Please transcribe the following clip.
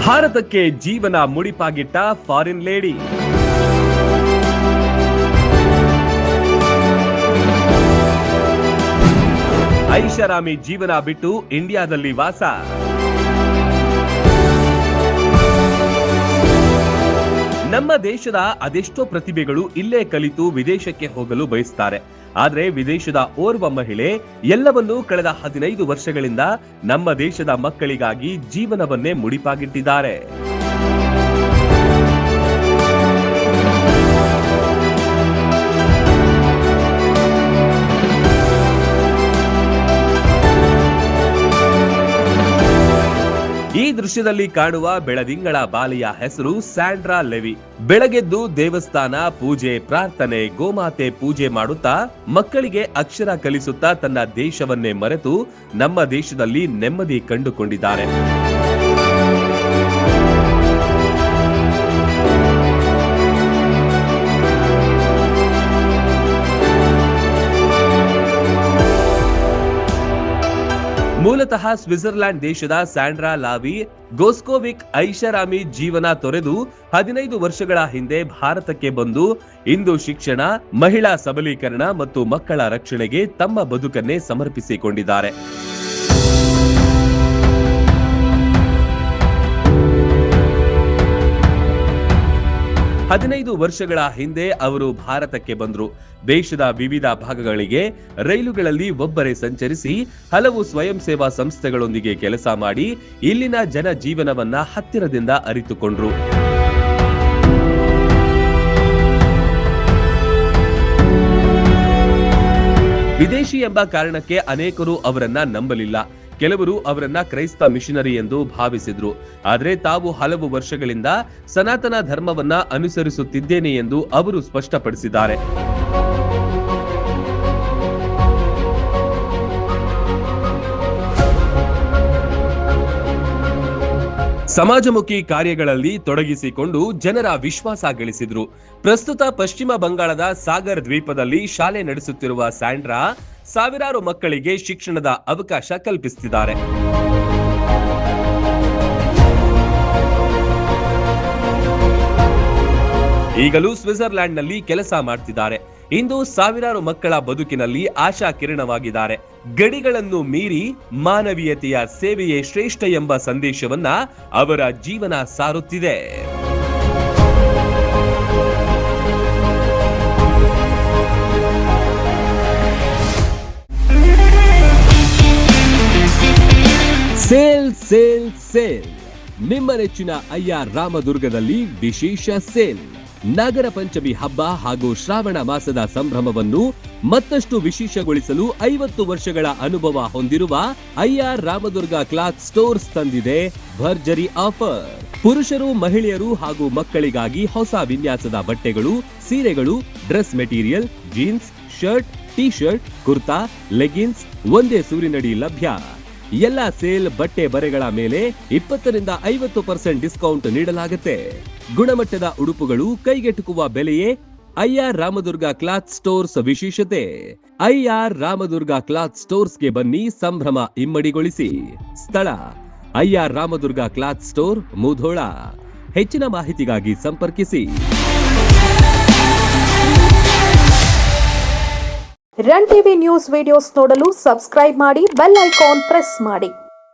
ಭಾರತಕ್ಕೆ ಜೀವನ ಮುಡಿಪಾಗಿಟ್ಟ foreign lady. ಐಷಾರಾಮಿ ಜೀವನ ಬಿಟ್ಟು ಇಂಡಿಯಾದಲ್ಲಿ ವಾಸ. ನಮ್ಮ ದೇಶದ ಅದೆಷ್ಟೋ ಪ್ರತಿಭೆಗಳು ಇಲ್ಲೇ ಕಲಿತು ವಿದೇಶಕ್ಕೆ ಹೋಗಲು ಬಯಸುತ್ತಾರೆ. ಆದರೆ ವಿದೇಶದ ಓರ್ವ ಮಹಿಳೆ ಎಲ್ಲವನ್ನೂ ಕಳೆದ 15 ವರ್ಷಗಳಿಂದ ನಮ್ಮ ದೇಶದ ಮಕ್ಕಳಿಗಾಗಿ ಜೀವನವನ್ನೇ ಮುಡಿಪಾಗಿಟ್ಟಿದ್ದಾರೆ. ಈ ದೃಶ್ಯದಲ್ಲಿ ಕಾಣುವ ಬೆಳದಿಂಗಳ ಬಾಲೆಯ ಹೆಸರು ಸ್ಯಾಂಡ್ರಾ ಲೆವಿ. ಬೆಳಗೆದ್ದು ದೇವಸ್ಥಾನ ಪೂಜೆ, ಪ್ರಾರ್ಥನೆ, ಗೋಮಾತೆ ಪೂಜೆ ಮಾಡುತ್ತಾ ಮಕ್ಕಳಿಗೆ ಅಕ್ಷರ ಕಲಿಸುತ್ತಾ ತನ್ನ ದೇಶವನ್ನೇ ಮರೆತು ನಮ್ಮ ದೇಶದಲ್ಲಿ ನೆಮ್ಮದಿ ಕಂಡುಕೊಂಡಿದ್ದಾರೆ. ಮೂಲತಃ ಸ್ವಿಟ್ಜರ್ಲ್ಯಾಂಡ್ ದೇಶದ ಸ್ಯಾಂಡ್ರಾ ಲಾವಿ ಗೋಸ್ಕೋವಿಕ್ ಐಷಾರಾಮಿ ಜೀವನ ತೊರೆದು 15 ವರ್ಷಗಳ ಹಿಂದೆ ಭಾರತಕ್ಕೆ ಬಂದು ಇಂದು ಶಿಕ್ಷಣ, ಮಹಿಳಾ ಸಬಲೀಕರಣ ಮತ್ತು ಮಕ್ಕಳ ರಕ್ಷಣೆಗೆ ತಮ್ಮ ಬದುಕನ್ನೇ ಸಮರ್ಪಿಸಿಕೊಂಡಿದ್ದಾರೆ. ಹದಿನೈದು ವರ್ಷಗಳ ಹಿಂದೆ ಅವರು ಭಾರತಕ್ಕೆ ಬಂದರು. ದೇಶದ ವಿವಿಧ ಭಾಗಗಳಿಗೆ ರೈಲುಗಳಲ್ಲಿ ಒಬ್ಬರೇ ಸಂಚರಿಸಿ ಹಲವು ಸ್ವಯಂ ಸೇವಾ ಸಂಸ್ಥೆಗಳೊಂದಿಗೆ ಕೆಲಸ ಮಾಡಿ ಇಲ್ಲಿನ ಜನ ಜೀವನವನ್ನ ಹತ್ತಿರದಿಂದ ಅರಿತುಕೊಂಡ್ರು. ವಿದೇಶಿ ಎಂಬ ಕಾರಣಕ್ಕೆ ಅನೇಕರು ಅವರನ್ನ ನಂಬಲಿಲ್ಲ. ಕೆಲವರು ಅವರನ್ನ ಕ್ರೈಸ್ತ ಮಿಷನರಿ ಎಂದು ಭಾವಿಸಿದ್ರು. ಆದರೆ ತಾವು ಹಲವು ವರ್ಷಗಳಿಂದ ಸನಾತನ ಧರ್ಮವನ್ನ ಅನುಸರಿಸುತ್ತಿದ್ದೇನೆ ಎಂದು ಅವರು ಸ್ಪಷ್ಟಪಡಿಸಿದ್ದಾರೆ. ಸಮಾಜಮುಖಿ ಕಾರ್ಯಗಳಲ್ಲಿ ತೊಡಗಿಸಿಕೊಂಡು ಜನರ ವಿಶ್ವಾಸ ಗಳಿಸಿದ್ರು. ಪ್ರಸ್ತುತ ಪಶ್ಚಿಮ ಬಂಗಾಳದ ಸಾಗರ್ ದ್ವೀಪದಲ್ಲಿ ಶಾಲೆ ನಡೆಸುತ್ತಿರುವ ಸ್ಯಾಂಡ್ರಾ ಸಾವಿರಾರು ಮಕ್ಕಳಿಗೆ ಶಿಕ್ಷಣದ ಅವಕಾಶ ಕಲ್ಪಿಸುತ್ತಿದ್ದಾರೆ. ಈಗಲೂ ಸ್ವಿಟ್ಜರ್ಲ್ಯಾಂಡ್ನಲ್ಲಿ ಕೆಲಸ ಮಾಡ್ತಿದ್ದಾರೆ. ಇಂದು ಸಾವಿರಾರು ಮಕ್ಕಳ ಬದುಕಿನಲ್ಲಿ ಆಶಾ ಕಿರಣವಾಗಿದ್ದಾರೆ. ಗಡಿಗಳನ್ನು ಮೀರಿ ಮಾನವೀಯತೆಯ ಸೇವೆಯೇ ಶ್ರೇಷ್ಠ ಎಂಬ ಸಂದೇಶವನ್ನ ಅವರ ಜೀವನ ಸಾರುತ್ತಿದೆ. Sale sale sale. ನಿಮ್ಮ ನೆಚ್ಚಿನ ಐಆರ್ ರಾಮದುರ್ಗದಲ್ಲಿ ವಿಶೇಷ ಸೇಲ್. ನಾಗರ ಪಂಚಮಿ ಹಬ್ಬ ಹಾಗೂ ಶ್ರಾವಣ ಮಾಸದ ಸಂಭ್ರಮವನ್ನು ಮತ್ತಷ್ಟು ವಿಶೇಷಗೊಳಿಸಲು 50 ವರ್ಷಗಳ ಅನುಭವ ಹೊಂದಿರುವ ಐಆರ್ ರಾಮದುರ್ಗ ಕ್ಲಾತ್ ಸ್ಟೋರ್ಸ್ ತಂದಿದೆ ಭರ್ಜರಿ ಆಫರ್. ಪುರುಷರು, ಮಹಿಳೆಯರು ಹಾಗೂ ಮಕ್ಕಳಿಗಾಗಿ ಹೊಸ ವಿನ್ಯಾಸದ ಬಟ್ಟೆಗಳು, ಸೀರೆಗಳು, dress material, jeans, shirt, T shirt, kurta, leggings ಒಂದೇ ಸೂರಿನಡಿ ಲಭ್ಯ. ಎಲ್ಲ ಸೇಲ್ ಬಟ್ಟೆ ಬರೆಗಳ ಮೇಲೆ 20ರಿಂದ 50% ಡಿಸ್ಕೌಂಟ್ ನೀಡಲಾಗುತ್ತೆ. ಗುಣಮಟ್ಟದ ಉಡುಪುಗಳು ಕೈಗೆಟುಕುವ ಬೆಲೆಯೇ ಐಆರ್ ರಾಮದುರ್ಗ ಕ್ಲಾತ್ ಸ್ಟೋರ್ಸ್ ವಿಶೇಷತೆ. ಐಆರ್ ರಾಮದುರ್ಗ ಕ್ಲಾತ್ ಸ್ಟೋರ್ಸ್ಗೆ ಬನ್ನಿ, ಸಂಭ್ರಮ ಇಮ್ಮಡಿಗೊಳಿಸಿ. ಸ್ಥಳ IR Ramadurga cloth store, Mudhol. ಹೆಚ್ಚಿನ ಮಾಹಿತಿಗಾಗಿ ಸಂಪರ್ಕಿಸಿ. ರನ್ ಟಿವಿ ನ್ಯೂಸ್ ವಿಡಿಯೋಸ್ ನೋಡಲು ಸಬ್ಸ್ಕ್ರೈಬ್ ಮಾಡಿ, ಬೆಲ್ ಐಕಾನ್ ಪ್ರೆಸ್ ಮಾಡಿ.